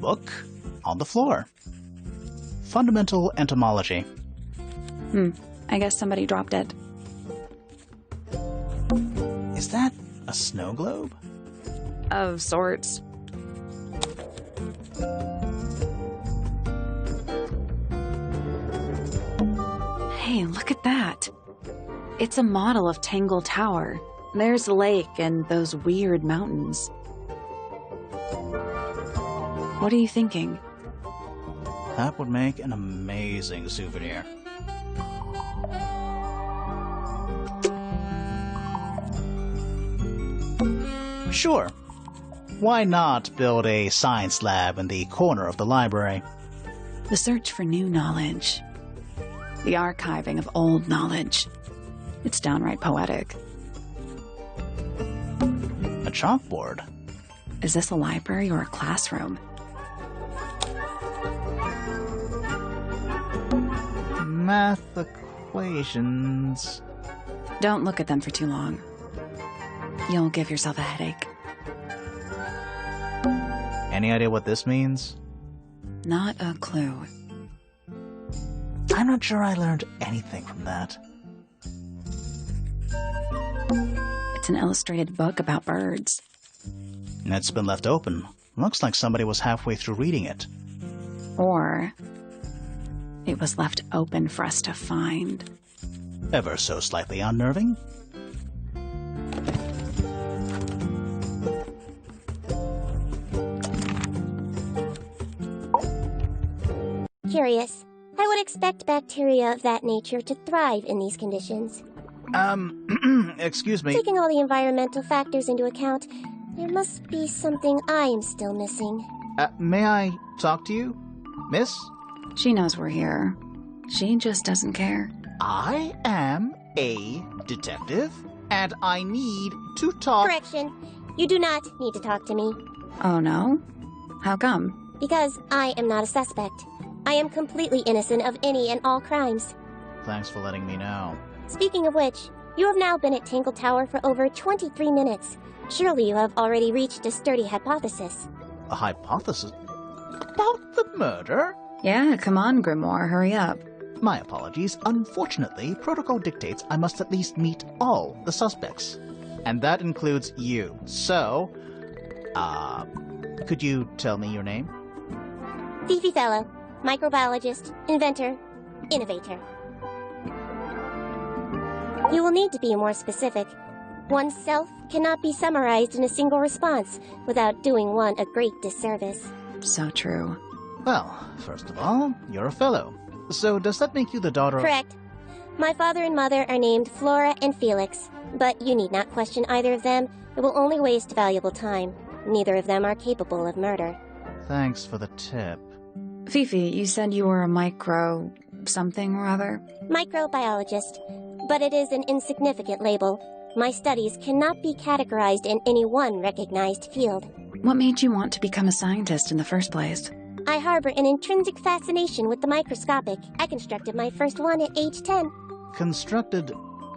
book on the floor. Fundamental Entomology. I guess somebody dropped it. Is that a snow globe? Of sorts. Hey, look at that. It's a model of Tangle Tower. There's the lake and those weird mountains. What are you thinking? That would make an amazing souvenir. Sure. Why not build a science lab in the corner of the library? The search for new knowledge. The archiving of old knowledge. It's downright poetic. A chalkboard. Is this a library or a classroom? Math equations. Don't look at them for too long. You'll give yourself a headache. Any idea what this means? Not a clue. I'm not sure I learned anything from that. It's an illustrated book about birds. It's been left open. Looks like somebody was halfway through reading it. Or it was left open for us to find. Ever so slightly unnerving. Curious. I would expect bacteria of that nature to thrive in these conditions. Excuse me. Taking all the environmental factors into account, there must be something I am still missing. May I talk to you, miss? She knows we're here. She just doesn't care. I am a detective, and I need to talk— Correction. You do not need to talk to me. Oh no? How come? Because I am not a suspect. I am completely innocent of any and all crimes. Thanks for letting me know. Speaking of which, you have now been at Tangle Tower for over 23 minutes. Surely you have already reached a sturdy hypothesis. A hypothesis? About the murder? Yeah, come on, Grimoire, hurry up. My apologies. Unfortunately, protocol dictates I must at least meet all the suspects. And that includes you. So, could you tell me your name? Fifi Fellow, microbiologist, inventor, innovator. You will need to be more specific. Oneself cannot be summarized in a single response without doing one a great disservice. So true. Well, first of all, you're a fellow. So does that make you the daughter of— Correct. My father and mother are named Flora and Felix, but you need not question either of them. It will only waste valuable time. Neither of them are capable of murder. Thanks for the tip. Fifi, you said you were a micro... something or other? Microbiologist, but it is an insignificant label. My studies cannot be categorized in any one recognized field. What made you want to become a scientist in the first place? I harbor an intrinsic fascination with the microscopic. I constructed my first one at age 10. Constructed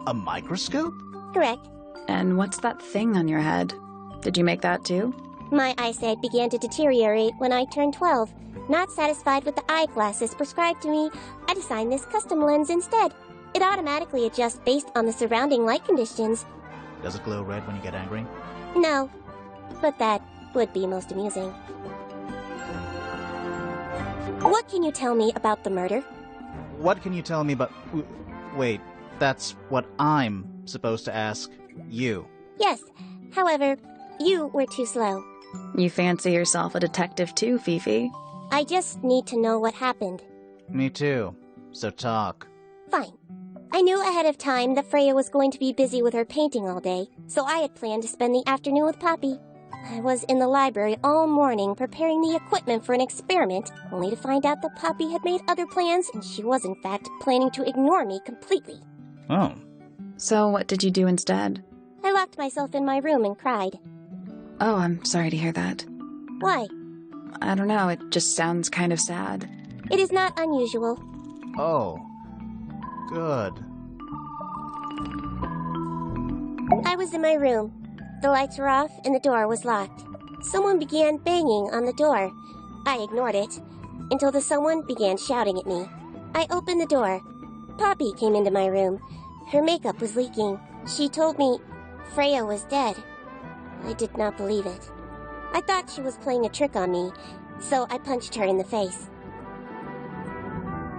a microscope? Correct. And what's that thing on your head? Did you make that too? My eyesight began to deteriorate when I turned 12. Not satisfied with the eyeglasses prescribed to me, I designed this custom lens instead. It automatically adjusts based on the surrounding light conditions. Does it glow red when you get angry? No, but that would be most amusing. What can you tell me about the murder? What can you tell me about— Wait, that's what I'm supposed to ask you. Yes, however, you were too slow. You fancy yourself a detective too, Fifi. I just need to know what happened. Me too. So talk. Fine. I knew ahead of time that Freya was going to be busy with her painting all day, so I had planned to spend the afternoon with Poppy. I was in the library all morning preparing the equipment for an experiment, only to find out that Poppy had made other plans and she was in fact planning to ignore me completely. Oh. So what did you do instead? I locked myself in my room and cried. Oh, I'm sorry to hear that. Why? I don't know, it just sounds kind of sad. It is not unusual. Oh. Good. I was in my room. The lights were off and the door was locked. Someone began banging on the door. I ignored it until the someone began shouting at me. I opened the door. Poppy came into my room. Her makeup was leaking. She told me Freya was dead. I did not believe it. I thought she was playing a trick on me, so I punched her in the face.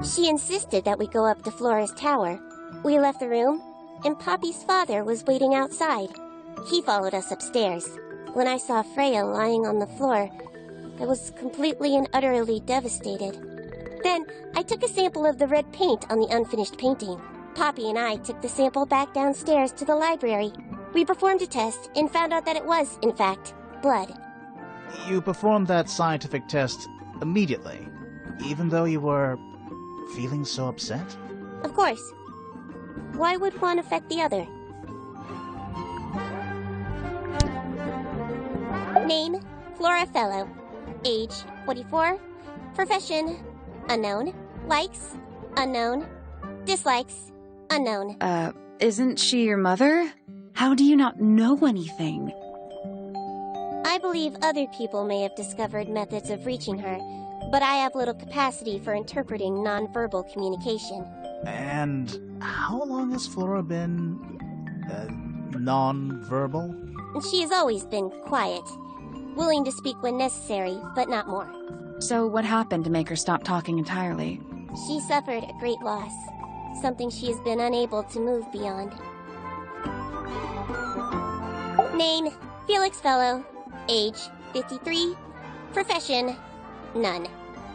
She insisted that we go up to Flora's tower. We left the room, and Poppy's father was waiting outside. He followed us upstairs. When I saw Freya lying on the floor, I was completely and utterly devastated. Then, I took a sample of the red paint on the unfinished painting. Poppy and I took the sample back downstairs to the library. We performed a test and found out that it was, in fact, blood. You performed that scientific test immediately, even though you were feeling so upset? Of course. Why would one affect the other? Name, Flora Fellow. Age, 44. Profession, unknown. Likes, unknown. Dislikes, unknown. Isn't she your mother? How do you not know anything? I believe other people may have discovered methods of reaching her, but I have little capacity for interpreting nonverbal communication. And how long has Flora been, non-verbal? She has always been quiet, willing to speak when necessary, but not more. So what happened to make her stop talking entirely? She suffered a great loss, something she has been unable to move beyond. Name, Felix Fellow. Age, 53. Profession, none.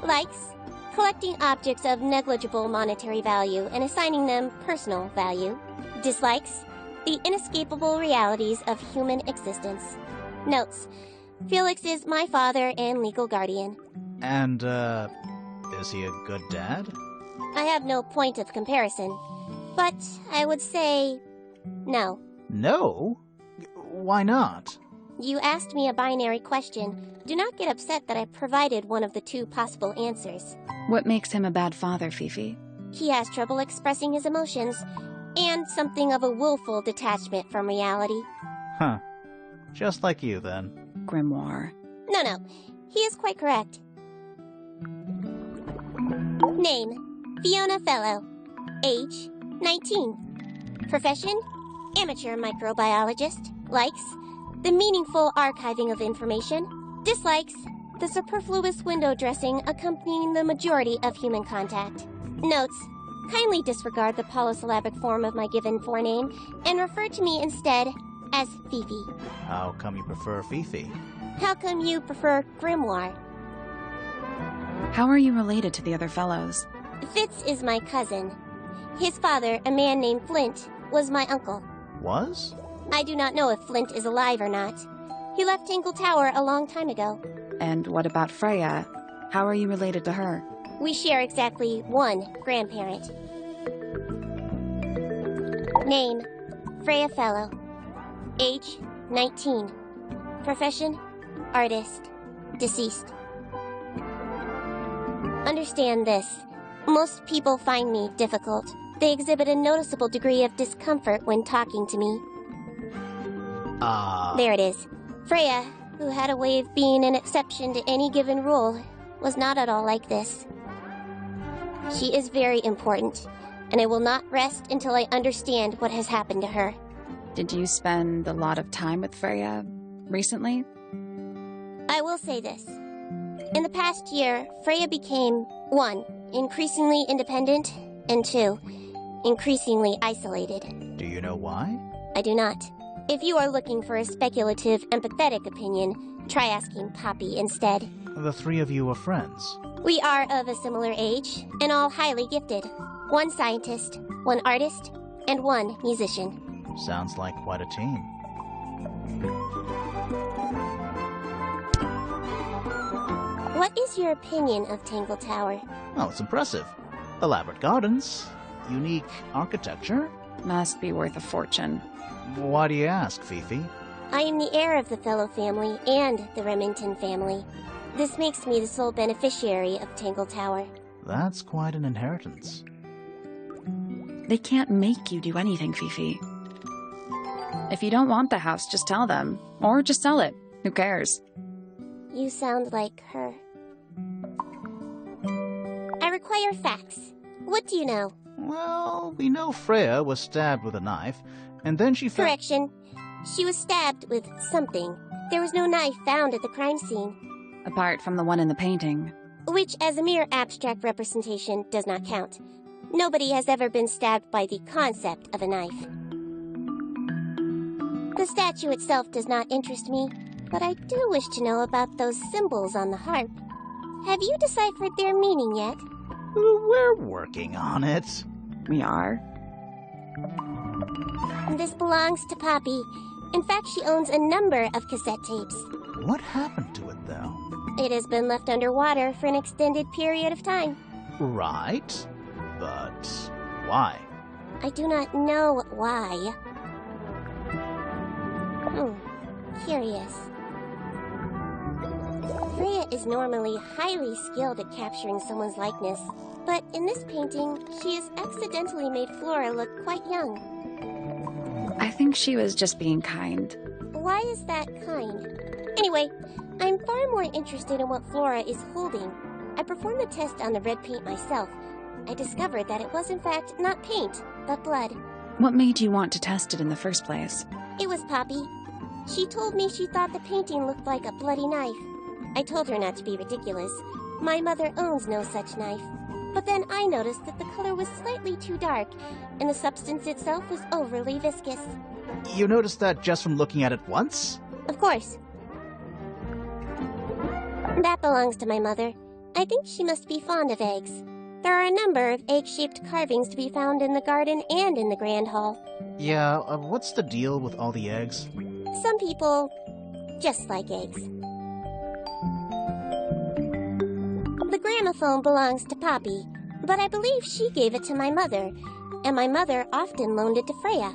Likes, collecting objects of negligible monetary value and assigning them personal value. Dislikes, the inescapable realities of human existence. Notes, Felix is my father and legal guardian. And, is he a good dad? I have no point of comparison, but I would say no. No? Why not? You asked me a binary question. Do not get upset that I provided one of the two possible answers. What makes him a bad father, Fifi? He has trouble expressing his emotions, and something of a willful detachment from reality. Huh. Just like you, then. Grimoire. No, he is quite correct. Name, Fiona Fellow. Age, 19. Profession, amateur microbiologist. Likes, the meaningful archiving of information. Dislikes, the superfluous window dressing accompanying the majority of human contact. Notes, kindly disregard the polysyllabic form of my given forename and refer to me instead as Fifi. How come you prefer Fifi? How come you prefer Grimoire? How are you related to the other fellows? Fitz is my cousin. His father, a man named Flint, was my uncle. Was? I do not know if Flint is alive or not. He left Tangle Tower a long time ago. And what about Freya? How are you related to her? We share exactly one grandparent. Name, Freya Fellow. Age, 19. Profession, artist. Deceased. Understand this. Most people find me difficult. They exhibit a noticeable degree of discomfort when talking to me. There it is. Freya, who had a way of being an exception to any given rule, was not at all like this. She is very important, and I will not rest until I understand what has happened to her. Did you spend a lot of time with Freya recently? I will say this. In the past year, Freya became, 1, increasingly independent, and 2, increasingly isolated. Do you know why? I do not. If you are looking for a speculative, empathetic opinion, try asking Poppy instead. The three of you are friends. We are of a similar age, and all highly gifted. 1 scientist, 1 artist, and 1 musician. Sounds like quite a team. What is your opinion of Tangle Tower? Oh, it's impressive. Elaborate gardens, unique architecture. Must be worth a fortune. Why do you ask, Fifi? I am the heir of the Fellow family and the Remington family. This makes me the sole beneficiary of Tangle Tower. That's quite an inheritance. They can't make you do anything, Fifi. If you don't want the house, just tell them. Or just sell it. Who cares? You sound like her. fire facts. What do you know? Well, we know Freya was stabbed with a knife, and then she fell. Correction. She was stabbed with something. There was no knife found at the crime scene. Apart from the one in the painting. Which, as a mere abstract representation, does not count. Nobody has ever been stabbed by the concept of a knife. The statue itself does not interest me, but I do wish to know about those symbols on the harp. Have you deciphered their meaning yet? We're working on it. We are? This belongs to Poppy. In fact, she owns a number of cassette tapes. What happened to it, though? It has been left underwater for an extended period of time. Right. But why? I do not know why. Curious. Freya is normally highly skilled at capturing someone's likeness, but in this painting, she has accidentally made Flora look quite young. I think she was just being kind. Why is that kind? Anyway, I'm far more interested in what Flora is holding. I performed the test on the red paint myself. I discovered that it was in fact not paint, but blood. What made you want to test it in the first place? It was Poppy. She told me she thought the painting looked like a bloody knife. I told her not to be ridiculous. My mother owns no such knife. But then I noticed that the color was slightly too dark, and the substance itself was overly viscous. You noticed that just from looking at it once? Of course. That belongs to my mother. I think she must be fond of eggs. There are a number of egg-shaped carvings to be found in the garden and in the Grand Hall. Yeah, what's the deal with all the eggs? Some people just like eggs. The gramophone belongs to Poppy, but I believe she gave it to my mother, and my mother often loaned it to Freya.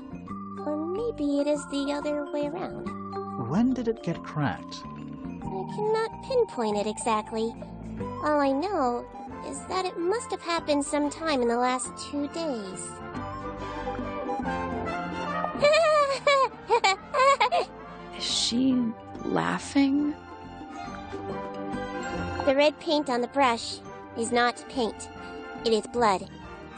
Or maybe it is the other way around. When did it get cracked? I cannot pinpoint it exactly. All I know is that it must have happened sometime in the last 2 days. Is she laughing? The red paint on the brush is not paint. It is blood.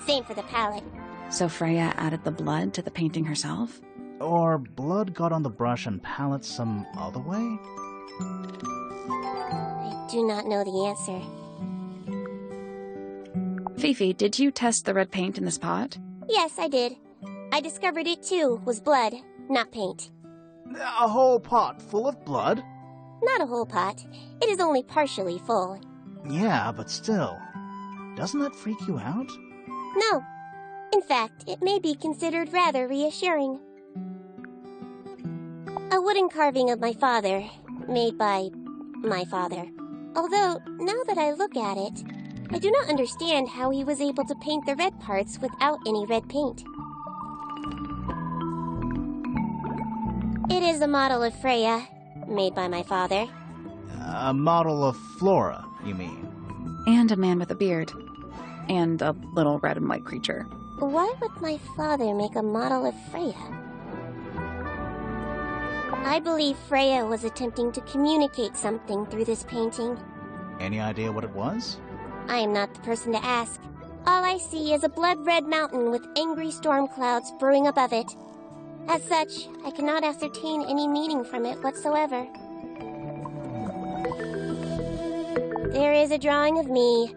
Same for the palette. So Freya added the blood to the painting herself? Or blood got on the brush and palette some other way? I do not know the answer. Fifi, did you test the red paint in this pot? Yes, I did. I discovered it too was blood, not paint. A whole pot full of blood? Not a whole pot. It is only partially full. Yeah, but still. Doesn't that freak you out? No. In fact, it may be considered rather reassuring. A wooden carving of my father, made by my father. Although, now that I look at it, I do not understand how he was able to paint the red parts without any red paint. It is a model of Freya, made by my father. A model of Flora, you mean? And a man with a beard. And a little red and white creature. Why would my father make a model of Freya? I believe Freya was attempting to communicate something through this painting. Any idea what it was? I am not the person to ask. All I see is a blood-red mountain with angry storm clouds brewing above it. As such, I cannot ascertain any meaning from it whatsoever. There is a drawing of me,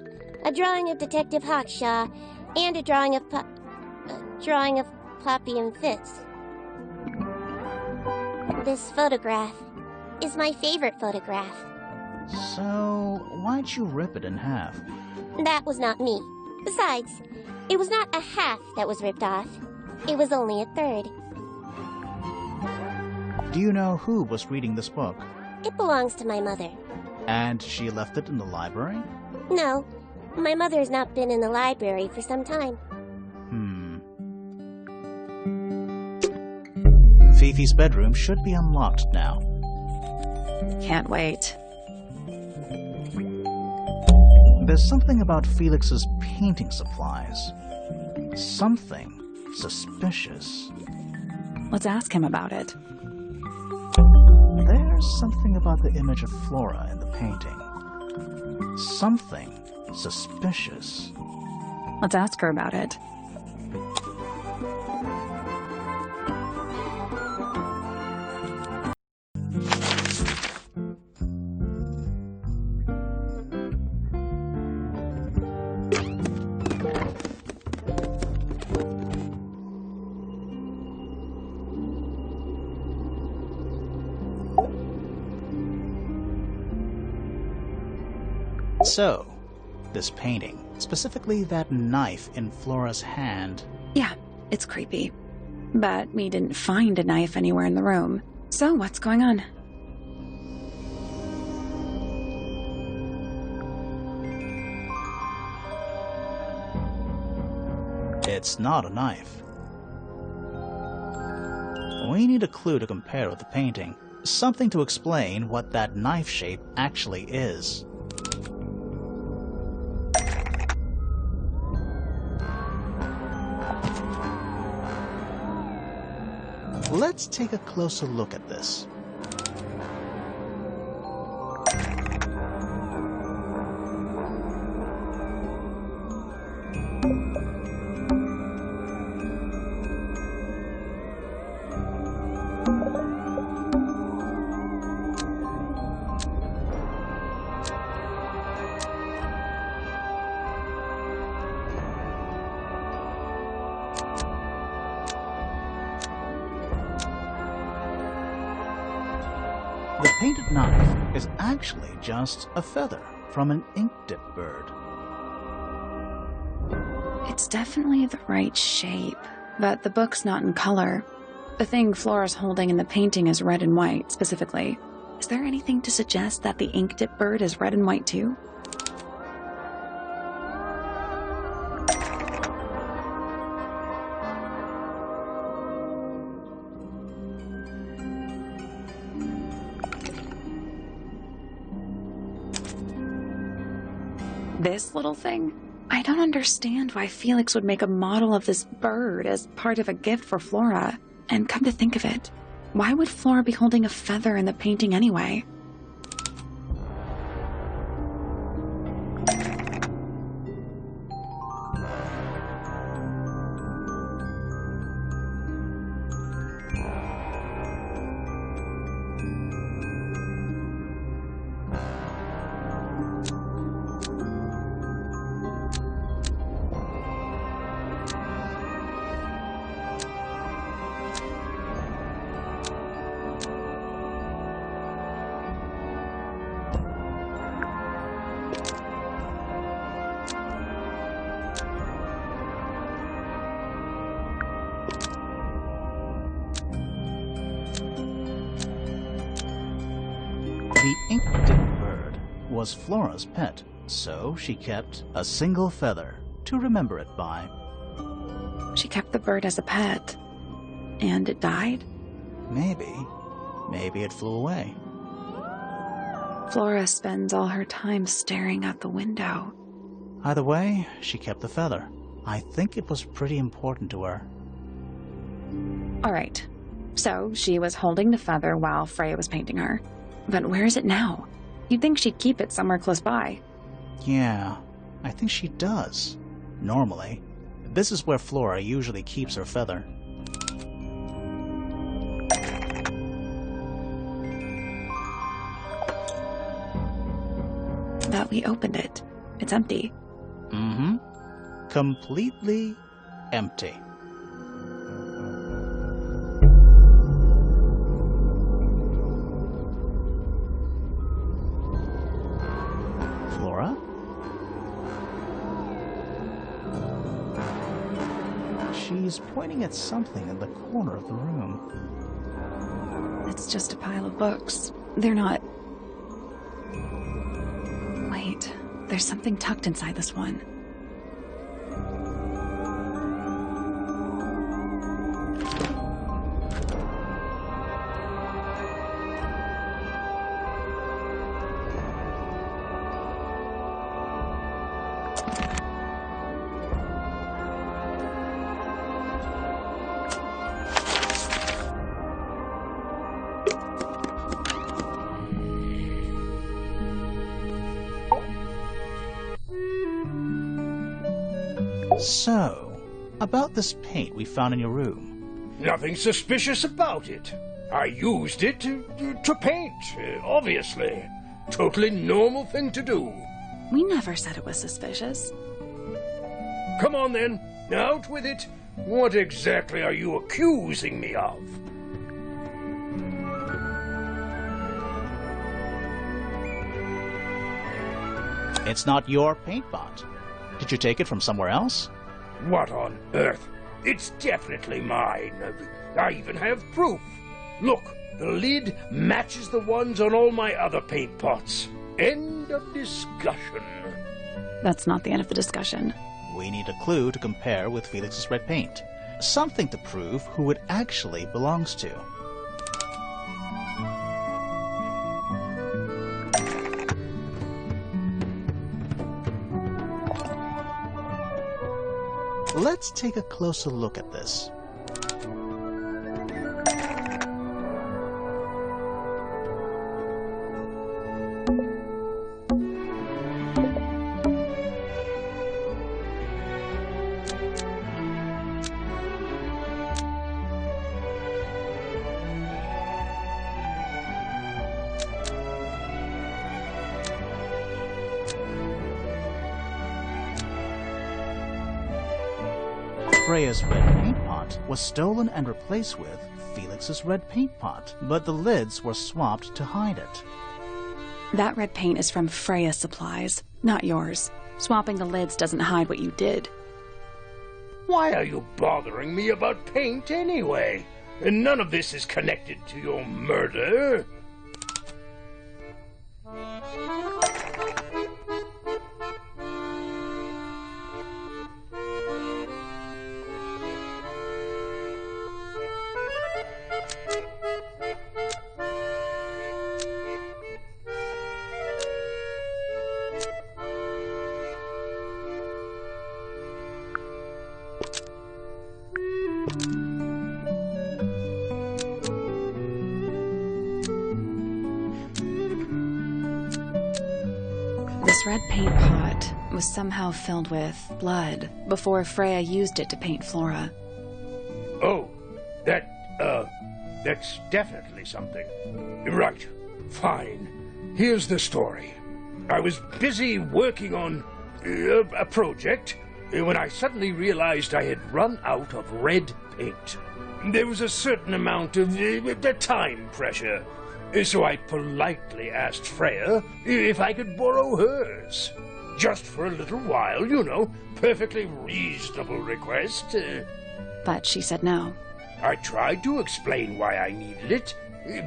a drawing of Detective Hawkshaw, and a drawing of Poppy and Fitz. This photograph is my favorite photograph. So, why'd you rip it in half? That was not me. Besides, it was not a half that was ripped off. It was only a third. Do you know who was reading this book? It belongs to my mother. And she left it in the library? No, my mother has not been in the library for some time. Fifi's bedroom should be unlocked now. Can't wait. There's something about Felix's painting supplies. Something suspicious. Let's ask him about it. There's something about the image of Flora in the painting. Something suspicious. Let's ask her about it. So, this painting, specifically that knife in Flora's hand. Yeah, it's creepy. But we didn't find a knife anywhere in the room. So what's going on? It's not a knife. We need a clue to compare with the painting. Something to explain what that knife shape actually is. Let's take a closer look at this. The painted knife is actually just a feather from an ink-dip bird. It's definitely the right shape, but the book's not in color. The thing Flora's holding in the painting is red and white, specifically. Is there anything to suggest that the ink-dip bird is red and white too? This little thing? I don't understand why Felix would make a model of this bird as part of a gift for Flora. And come to think of it, why would Flora be holding a feather in the painting anyway? The ink-dip bird was Flora's pet, so she kept a single feather to remember it by. She kept the bird as a pet. And it died? Maybe it flew away. Flora spends all her time staring out the window. Either way, she kept the feather. I think it was pretty important to her. All right. So she was holding the feather while Freya was painting her. But where is it now? You'd think she'd keep it somewhere close by. Yeah, I think she does. Normally. This is where Flora usually keeps her feather. But we opened it. It's empty. Mm-hmm. Completely empty. Flora? She's pointing at something in the corner of the room. It's just a pile of books. They're not... Wait, there's something tucked inside this one. So, about this paint we found in your room. Nothing suspicious about it. I used it to paint, obviously. Totally normal thing to do. We never said it was suspicious. Come on then, out with it. What exactly are you accusing me of? It's not your paint pot. Did you take it from somewhere else? What on earth? It's definitely mine. I even have proof. Look, the lid matches the ones on all my other paint pots. End of discussion. That's not the end of the discussion. We need a clue to compare with Felix's red paint. Something to prove who it actually belongs to. Let's take a closer look at this. Freya's red paint pot was stolen and replaced with Felix's red paint pot, but the lids were swapped to hide it. That red paint is from Freya's supplies, not yours. Swapping the lids doesn't hide what you did. Why are you bothering me about paint anyway? And none of this is connected to your murder. This red paint pot was somehow filled with blood before Freya used it to paint Flora. Oh, that's definitely something. Right, fine. Here's the story. I was busy working on a project when I suddenly realized I had run out of red paint. There was a certain amount of time pressure. So I politely asked Freya if I could borrow hers. Just for a little while, you know. Perfectly reasonable request. But she said no. I tried to explain why I needed it,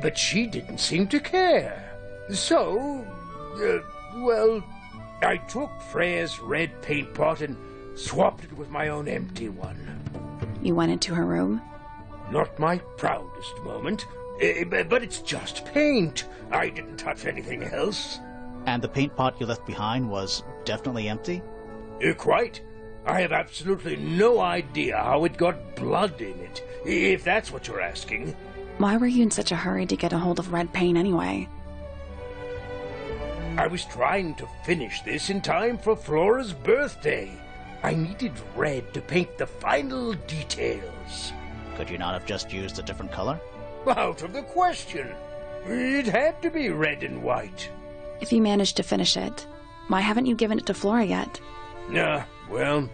but she didn't seem to care. So, well, I took Freya's red paint pot and swapped it with my own empty one. You went into her room? Not my proudest moment. But it's just paint. I didn't touch anything else. And the paint pot you left behind was definitely empty? Quite. I have absolutely no idea how it got blood in it, if that's what you're asking. Why were you in such a hurry to get a hold of red paint anyway? I was trying to finish this in time for Flora's birthday. I needed red to paint the final details. Could you not have just used a different color? Out of the question. It had to be red and white. If you managed to finish it, why haven't you given it to Flora yet? Well,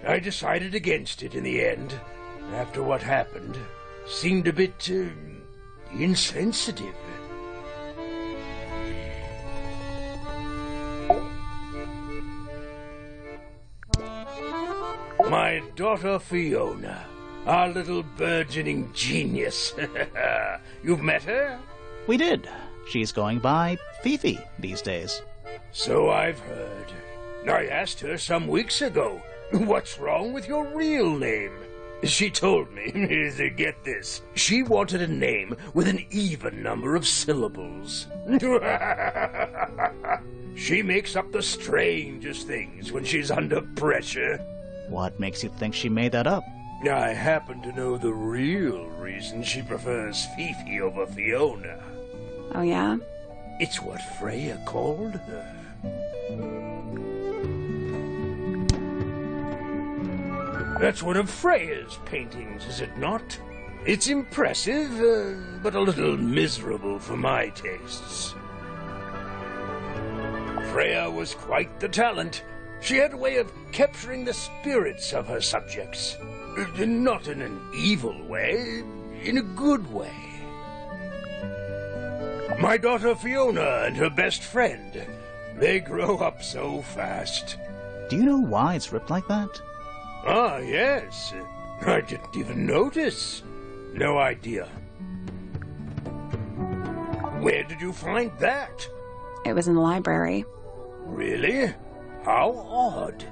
I decided against it in the end. After what happened, seemed a bit insensitive. My daughter Fiona. Our little burgeoning genius. You've met her? We did. She's going by Fifi these days. So I've heard. I asked her some weeks ago, what's wrong with your real name? She told me, get this, she wanted a name with an even number of syllables. She makes up the strangest things when she's under pressure. What makes you think she made that up? I happen to know the real reason she prefers Fifi over Fiona. Oh, yeah? It's what Freya called her. That's one of Freya's paintings, is it not? It's impressive, but a little miserable for my tastes. Freya was quite the talent. She had a way of capturing the spirits of her subjects. Not in an evil way, in a good way. My daughter Fiona and her best friend, they grow up so fast. Do you know why it's ripped like that? Ah, yes. I didn't even notice. No idea. Where did you find that? It was in the library. Really? How odd.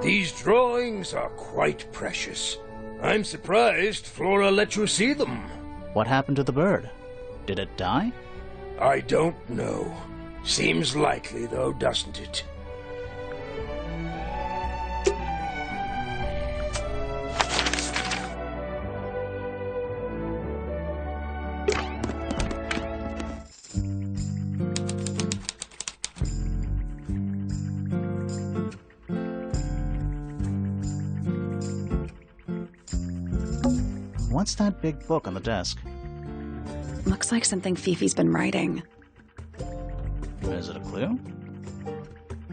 These drawings are quite precious. I'm surprised Flora let you see them. What happened to the bird? Did it die? I don't know. Seems likely, though, doesn't it? What's that big book on the desk? Looks like something Fifi's been writing. Is it a clue?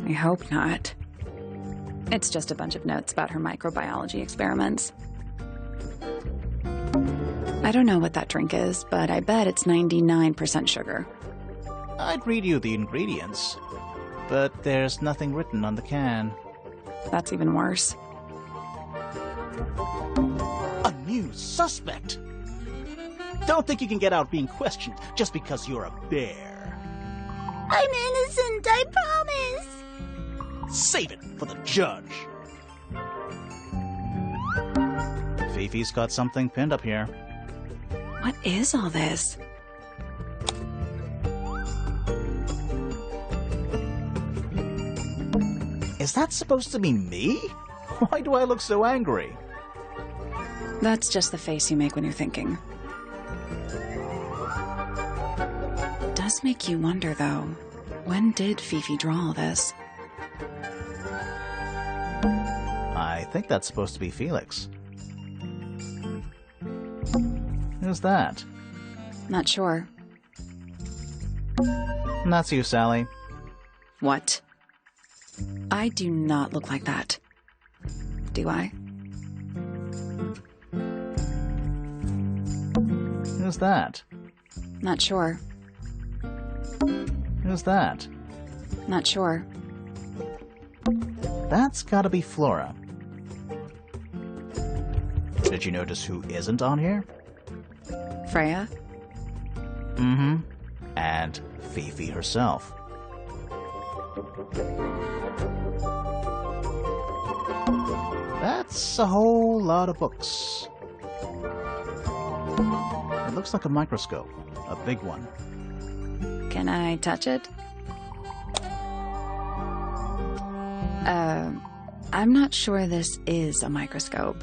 I hope not. It's just a bunch of notes about her microbiology experiments. I don't know what that drink is, but I bet it's 99% sugar. I'd read you the ingredients, but there's nothing written on the can. That's even worse. A new suspect! Don't think you can get out being questioned just because you're a bear. I'm innocent, I promise. Save it for the judge. Fifi's got something pinned up here. What is all this? Is that supposed to be me? Why do I look so angry? That's just the face you make when you're thinking. Does make you wonder, though. When did Fifi draw all this? I think that's supposed to be Felix. Who's that? Not sure. That's you, Sally. What? I do not look like that. Do I? Who's that? Not sure. Who's that? Not sure. That's gotta be Flora. Did you notice who isn't on here? Freya? Mm-hmm. And Fifi herself. That's a whole lot of books. It looks like a microscope. A big one. Can I touch it? I'm not sure this is a microscope.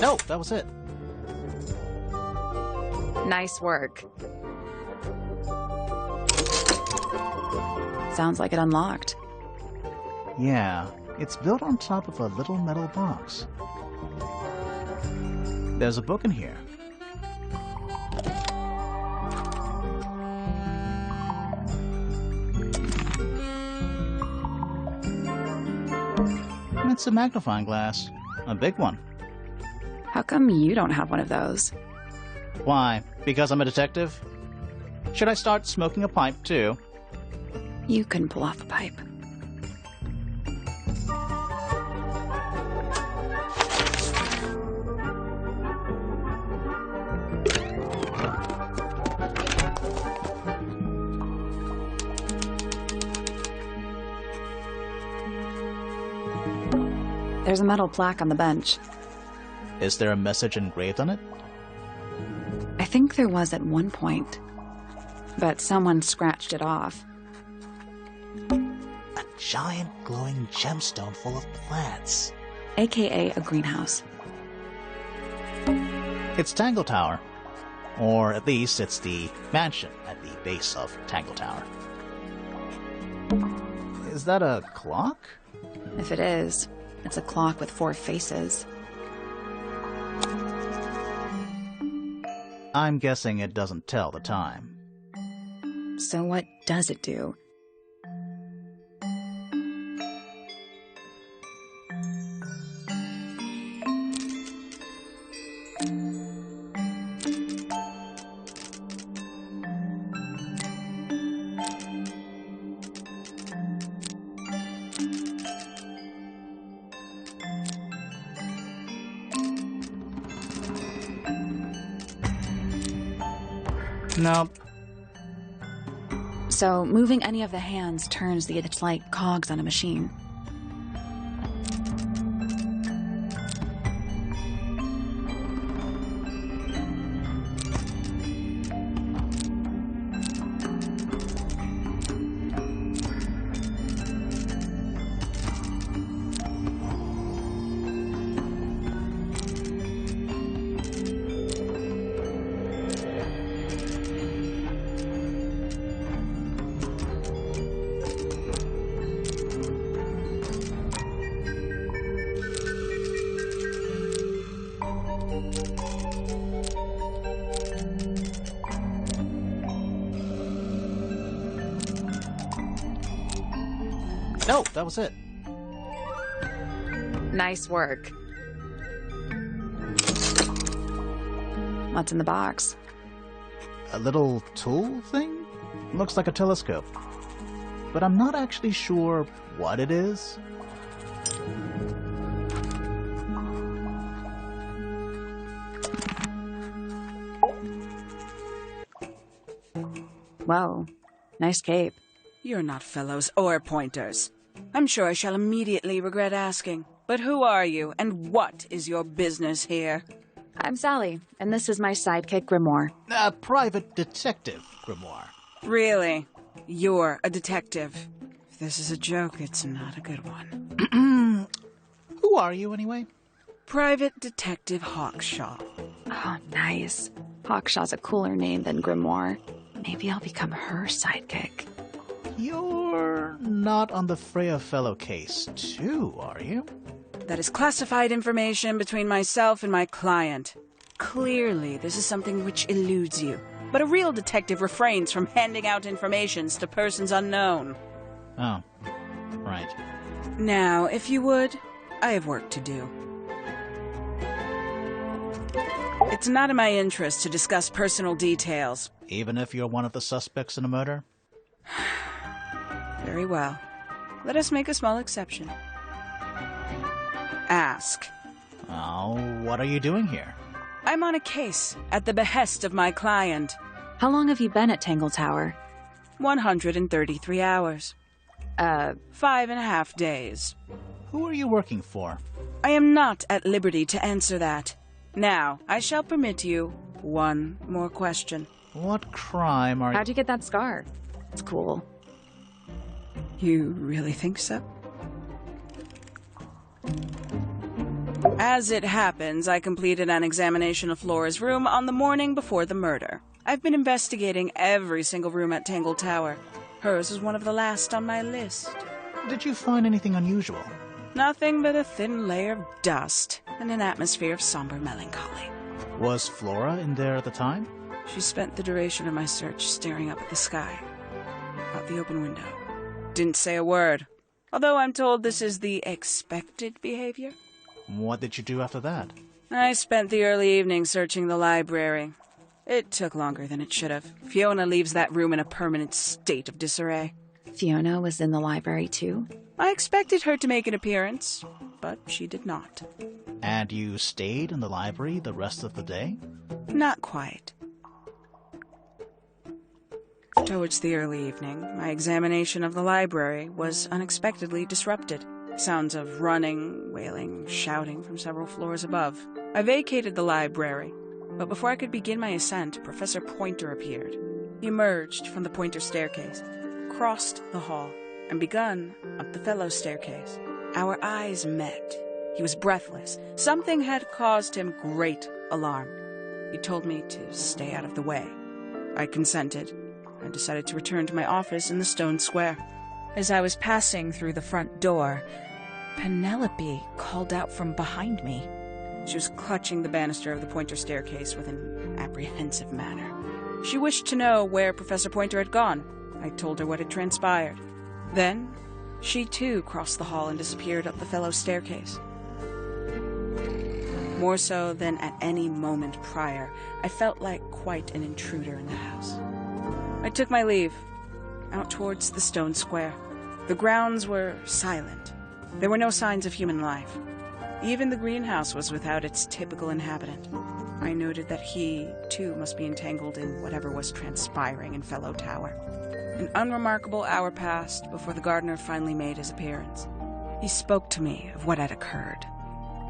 No, that was it. Nice work. Sounds like it unlocked. Yeah, it's built on top of a little metal box. There's a book in here. It's a magnifying glass. A big one. How come you don't have one of those? Why? Because I'm a detective? Should I start smoking a pipe, too? You couldn't pull off a pipe. There's a metal plaque on the bench. Is there a message engraved on it? I think there was at one point, but someone scratched it off. A giant glowing gemstone full of plants. AKA a greenhouse. It's Tangle Tower. Or at least it's the mansion at the base of Tangle Tower. Is that a clock? If it is, it's a clock with 4 faces. I'm guessing it doesn't tell the time. So what does it do? Nope. So moving any of the hands turns it's like cogs on a machine. No, that was it. Nice work. What's in the box? A little tool thing? Looks like a telescope. But I'm not actually sure what it is. Whoa, nice cape. You're not fellows or pointers. I'm sure I shall immediately regret asking. But who are you, and what is your business here? I'm Sally, and this is my sidekick, Grimoire. A private detective, Grimoire. Really? You're a detective. If this is a joke, it's not a good one. Who are you, anyway? Private Detective Hawkshaw. Oh, nice. Hawkshaw's a cooler name than Grimoire. Maybe I'll become her sidekick. You're not on the Freya Fellow case, too, are you? That is classified information between myself and my client. Clearly, this is something which eludes you. But a real detective refrains from handing out informations to persons unknown. Oh, right. Now, if you would, I have work to do. It's not in my interest to discuss personal details. Even if you're one of the suspects in a murder? Very well. Let us make a small exception. Ask. Oh, what are you doing here? I'm on a case at the behest of my client. How long have you been at Tangle Tower? 133 hours. 5.5 days. Who are you working for? I am not at liberty to answer that. Now, I shall permit you one more question. What crime are you... How'd you get that scar? It's cool. You really think so? As it happens, I completed an examination of Flora's room on the morning before the murder. I've been investigating every single room at Tangle Tower. Hers was one of the last on my list. Did you find anything unusual? Nothing but a thin layer of dust and an atmosphere of somber melancholy. Was Flora in there at the time? She spent the duration of my search staring up at the sky, out the open window. Didn't say a word. Although I'm told this is the expected behavior. What did you do after that? I spent the early evening searching the library. It took longer than it should have. Fiona leaves that room in a permanent state of disarray. Fiona was in the library too? I expected her to make an appearance, but she did not. And you stayed in the library the rest of the day? Not quite. Towards the early evening, my examination of the library was unexpectedly disrupted. Sounds of running, wailing, shouting from several floors above. I vacated the library, but before I could begin my ascent, Professor Pointer appeared. He emerged from the Pointer staircase, crossed the hall, and begun up the fellow staircase. Our eyes met. He was breathless. Something had caused him great alarm. He told me to stay out of the way. I consented. I decided to return to my office in the stone square. As I was passing through the front door, Penelope called out from behind me. She was clutching the banister of the Pointer staircase with an apprehensive manner. She wished to know where Professor Pointer had gone. I told her what had transpired. Then, she too crossed the hall and disappeared up the fellow staircase. More so than at any moment prior, I felt like quite an intruder in the house. I took my leave, out towards the stone square. The grounds were silent. There were no signs of human life. Even the greenhouse was without its typical inhabitant. I noted that he, too, must be entangled in whatever was transpiring in Fellow Tower. An unremarkable hour passed before the gardener finally made his appearance. He spoke to me of what had occurred.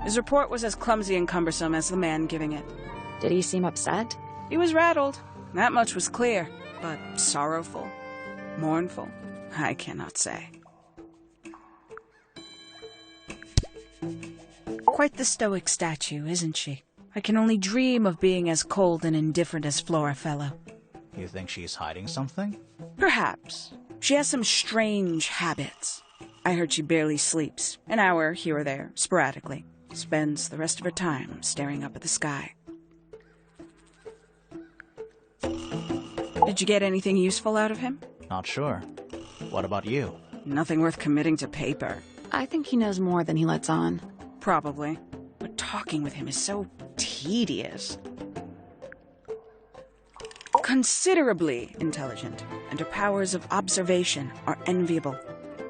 His report was as clumsy and cumbersome as the man giving it. Did he seem upset? He was rattled. That much was clear. But sorrowful, mournful, I cannot say. Quite the stoic statue, isn't she? I can only dream of being as cold and indifferent as Flora Fellow. You think she's hiding something? Perhaps. She has some strange habits. I heard she barely sleeps, an hour here or there, sporadically. Spends the rest of her time staring up at the sky. Did you get anything useful out of him? Not sure. What about you? Nothing worth committing to paper. I think he knows more than he lets on. Probably. But talking with him is so tedious. Considerably intelligent, and her powers of observation are enviable.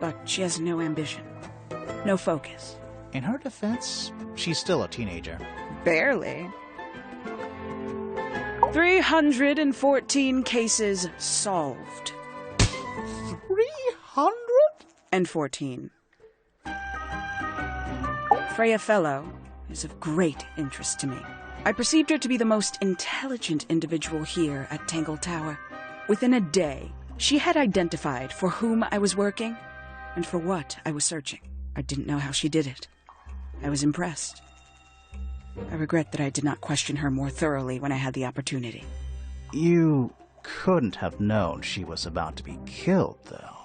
But she has no ambition. No focus. In her defense, she's still a teenager. Barely. 314 cases solved. 314. Freya Fellow is of great interest to me. I perceived her to be the most intelligent individual here at Tangle Tower. Within a day, she had identified for whom I was working and for what I was searching. I didn't know how she did it. I was impressed. I regret that I did not question her more thoroughly when I had the opportunity. You couldn't have known she was about to be killed, though.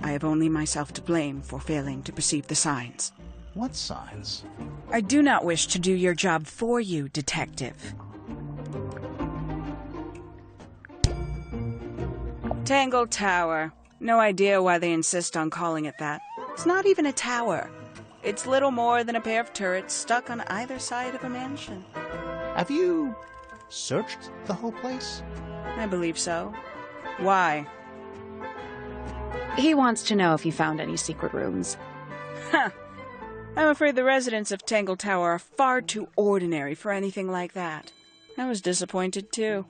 I have only myself to blame for failing to perceive the signs. What signs? I do not wish to do your job for you, Detective. Tangle Tower. No idea why they insist on calling it that. It's not even a tower. It's little more than a pair of turrets stuck on either side of a mansion. Have you searched the whole place? I believe so. Why? He wants to know if you found any secret rooms. Huh. I'm afraid the residents of Tangle Tower are far too ordinary for anything like that. I was disappointed, too.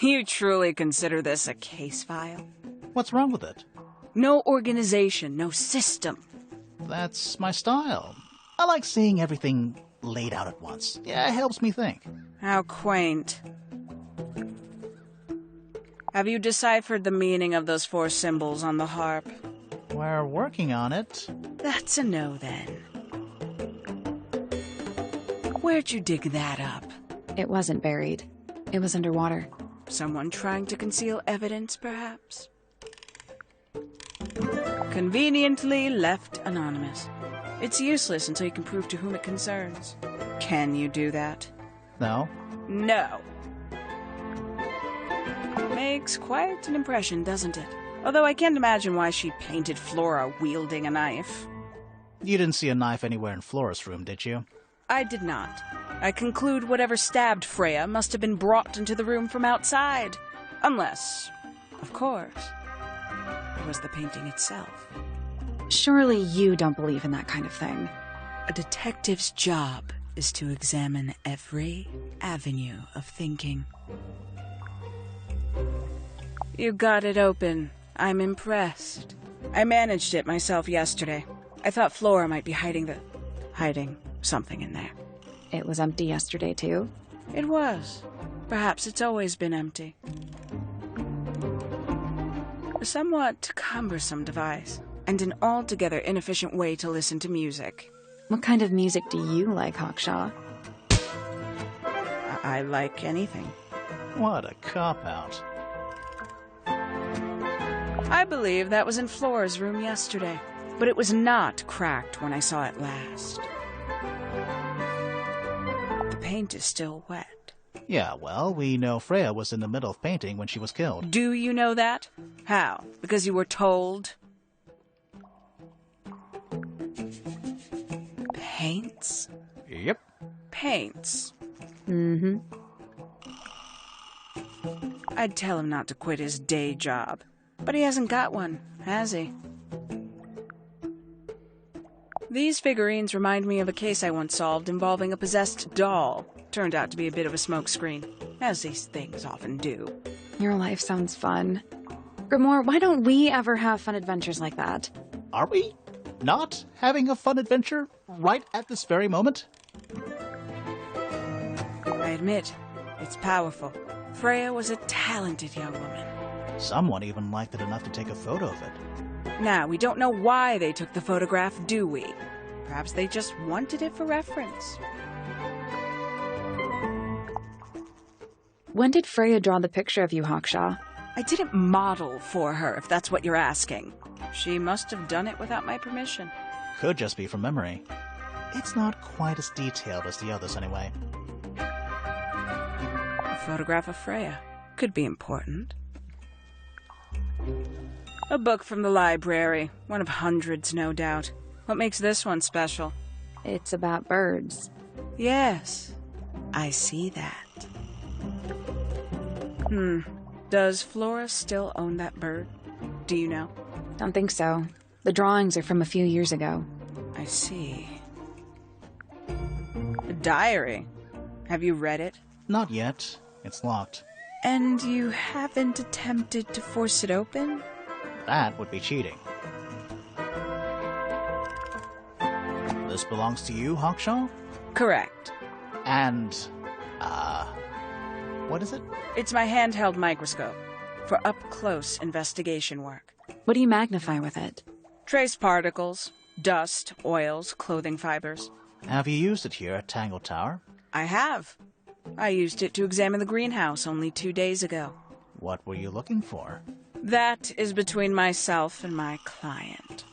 You truly consider this a case file? What's wrong with it? No organization, no system. That's my style. I like seeing everything laid out at once. Yeah, it helps me think. How quaint. Have you deciphered the meaning of those 4 symbols on the harp? We're working on it. That's a no, then. Where'd you dig that up? It wasn't buried. It was underwater. Someone trying to conceal evidence, perhaps? Conveniently left anonymous. It's useless until you can prove to whom it concerns. Can you do that? No. No. Makes quite an impression, doesn't it? Although I can't imagine why she painted Flora wielding a knife. You didn't see a knife anywhere in Flora's room, did you? I did not. I conclude whatever stabbed Freya must have been brought into the room from outside. Unless, of course, it was the painting itself. Surely you don't believe in that kind of thing. A detective's job is to examine every avenue of thinking. You got it open. I'm impressed. I managed it myself yesterday. I thought Flora might be hiding something in there. It was empty yesterday, too? It was. Perhaps it's always been empty. A somewhat cumbersome device, and an altogether inefficient way to listen to music. What kind of music do you like, Hawkshaw? I like anything. What a cop-out. I believe that was in Flora's room yesterday, but it was not cracked when I saw it last. The paint is still wet. Yeah, well, we know Freya was in the middle of painting when she was killed. Do you know that? How? Because you were told? Paints? Yep. Paints. Mm-hmm. I'd tell him not to quit his day job, but he hasn't got one, has he? These figurines remind me of a case I once solved involving a possessed doll. Turned out to be a bit of a smokescreen, as these things often do. Your life sounds fun. Grimoire, why don't we ever have fun adventures like that? Are we not having a fun adventure right at this very moment? I admit, it's powerful. Freya was a talented young woman. Someone even liked it enough to take a photo of it. Now, we don't know why they took the photograph, do we? Perhaps they just wanted it for reference. When did Freya draw the picture of you, Hawkshaw? I didn't model for her, if that's what you're asking. She must have done it without my permission. Could just be from memory. It's not quite as detailed as the others, anyway. A photograph of Freya could be important. A book from the library. One of hundreds, no doubt. What makes this one special? It's about birds. Yes, I see that. Does Flora still own that bird? Do you know? Don't think so. The drawings are from a few years ago. I see. A diary. Have you read it? Not yet. It's locked. And you haven't attempted to force it open? That would be cheating. This belongs to you, Hawkshaw? Correct. And, what is it? It's my handheld microscope for up-close investigation work. What do you magnify with it? Trace particles, dust, oils, clothing fibers. Have you used it here at Tangle Tower? I have. I used it to examine the greenhouse only 2 days ago. What were you looking for? That is between myself and my client.